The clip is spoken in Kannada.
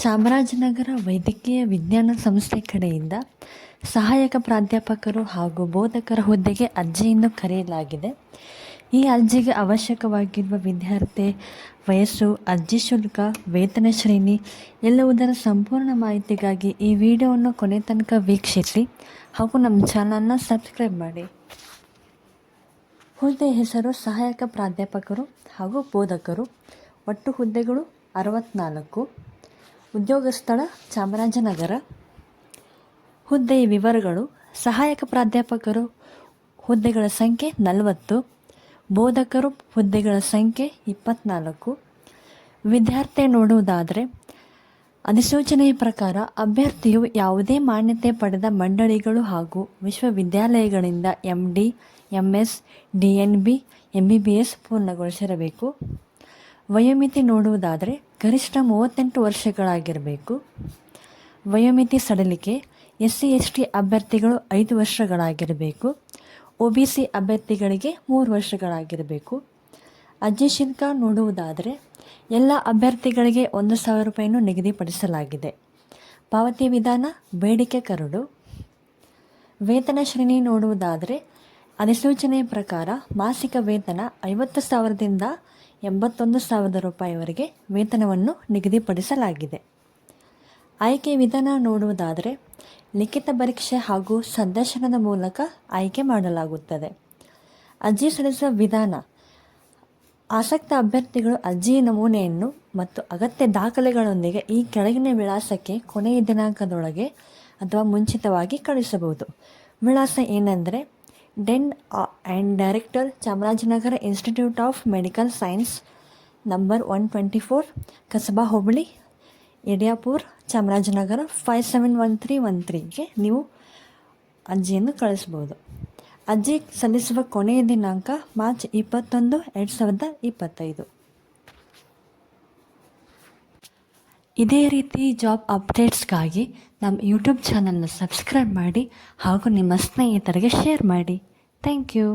ಚಾಮರಾಜನಗರ ವೈದ್ಯಕೀಯ ವಿಜ್ಞಾನ ಸಂಸ್ಥೆ ಕಡೆಯಿಂದ ಸಹಾಯಕ ಪ್ರಾಧ್ಯಾಪಕರು ಹಾಗೂ ಬೋಧಕರ ಹುದ್ದೆಗೆ ಅರ್ಜಿಯನ್ನು ಕರೆಯಲಾಗಿದೆ. ಈ ಅರ್ಜಿಗೆ ಅವಶ್ಯಕವಾಗಿರುವ ವಿದ್ಯಾರ್ಥಿ ವಯಸ್ಸು, ಅರ್ಜಿ ಶುಲ್ಕ, ವೇತನ ಶ್ರೇಣಿ ಎಲ್ಲವುದರ ಸಂಪೂರ್ಣ ಮಾಹಿತಿಗಾಗಿ ಈ ವಿಡಿಯೋವನ್ನು ಕೊನೆ ತನಕ ವೀಕ್ಷಿಸಿ ಹಾಗೂ ನಮ್ಮ ಚಾನಲ್ನ ಸಬ್ಸ್ಕ್ರೈಬ್ ಮಾಡಿ. ಹುದ್ದೆ ಹೆಸರು ಸಹಾಯಕ ಪ್ರಾಧ್ಯಾಪಕರು ಹಾಗೂ ಬೋಧಕರು. ಒಟ್ಟು ಹುದ್ದೆಗಳು 64. ಉದ್ಯೋಗ ಸ್ಥಳ ಚಾಮರಾಜನಗರ. ಹುದ್ದೆಯ ವಿವರಗಳು: ಸಹಾಯಕ ಪ್ರಾಧ್ಯಾಪಕರು ಹುದ್ದೆಗಳ ಸಂಖ್ಯೆ 40, ಬೋಧಕರು ಹುದ್ದೆಗಳ ಸಂಖ್ಯೆ 24. ವಿದ್ಯಾರ್ಥಿ ನೋಡುವುದಾದರೆ, ಅಧಿಸೂಚನೆಯ ಪ್ರಕಾರ ಅಭ್ಯರ್ಥಿಯು ಯಾವುದೇ ಮಾನ್ಯತೆ ಪಡೆದ ಮಂಡಳಿಗಳು ಹಾಗೂ ವಿಶ್ವವಿದ್ಯಾಲಯಗಳಿಂದ MD, MS, DNB, MBBS ಪೂರ್ಣಗೊಳಿಸಿರಬೇಕು. ವಯೋಮಿತಿ ನೋಡುವುದಾದರೆ ಗರಿಷ್ಠ 38 ವರ್ಷಗಳಾಗಿರಬೇಕು. ವಯೋಮಿತಿ ಸಡಿಲಿಕೆ: SC ST ಅಭ್ಯರ್ಥಿಗಳು 5 ವರ್ಷಗಳಾಗಿರಬೇಕು. OBC ಅಭ್ಯರ್ಥಿಗಳಿಗೆ 3 ವರ್ಷಗಳಾಗಿರಬೇಕು. ಅರ್ಜಿ ಶುಲ್ಕ ನೋಡುವುದಾದರೆ ಎಲ್ಲ ಅಭ್ಯರ್ಥಿಗಳಿಗೆ 1,000 ರೂಪಾಯಿಯನ್ನು ನಿಗದಿಪಡಿಸಲಾಗಿದೆ. ಪಾವತಿ ವಿಧಾನ ಬೇಡಿಕೆ ಕರಡು. ವೇತನ ಶ್ರೇಣಿ ನೋಡುವುದಾದರೆ ಅಧಿಸೂಚನೆಯ ಪ್ರಕಾರ ಮಾಸಿಕ ವೇತನ 50,000ದಿಂದ 81,000 ರೂಪಾಯಿವರೆಗೆ ವೇತನವನ್ನು ನಿಗದಿಪಡಿಸಲಾಗಿದೆ. ಆಯ್ಕೆ ವಿಧಾನ ನೋಡುವುದಾದರೆ ಲಿಖಿತ ಪರೀಕ್ಷೆ ಹಾಗೂ ಸಂದರ್ಶನದ ಮೂಲಕ ಆಯ್ಕೆ ಮಾಡಲಾಗುತ್ತದೆ. ಅರ್ಜಿ ಸಲ್ಲಿಸುವ ವಿಧಾನ: ಆಸಕ್ತ ಅಭ್ಯರ್ಥಿಗಳು ಅರ್ಜಿಯ ನಮೂನೆಯನ್ನು ಮತ್ತು ಅಗತ್ಯ ದಾಖಲೆಗಳೊಂದಿಗೆ ಈ ಕೆಳಗಿನ ವಿಳಾಸಕ್ಕೆ ಕೊನೆಯ ದಿನಾಂಕದೊಳಗೆ ಅಥವಾ ಮುಂಚಿತವಾಗಿ ಕಳಿಸಬಹುದು. ವಿಳಾಸ ಏನೆಂದರೆ: dean and director, Chamarajanagar institute of medical science, number 124, Kasaba ಹೋಬಳಿ, ಯಡಿಯಾಪುರ, ಚಾಮರಾಜನಗರ 571313ಗೆ ನೀವು ಅರ್ಜಿಯನ್ನು ಕಳಿಸ್ಬೋದು. ಅರ್ಜಿ ಸಲ್ಲಿಸುವ ಕೊನೆಯ ದಿನಾಂಕ ಮಾರ್ಚ್ 21, 2025. ಇದೇ ರೀತಿ ಜಾಬ್ ಅಪ್ಡೇಟ್ಸ್ಗಾಗಿ ನಮ್ಮ ಯೂಟ್ಯೂಬ್ ಚಾನಲ್ನ ಸಬ್ಸ್ಕ್ರೈಬ್ ಮಾಡಿ ಹಾಗೂ ನಿಮ್ಮ ಸ್ನೇಹಿತರಿಗೆ ಶೇರ್ ಮಾಡಿ. Thank you.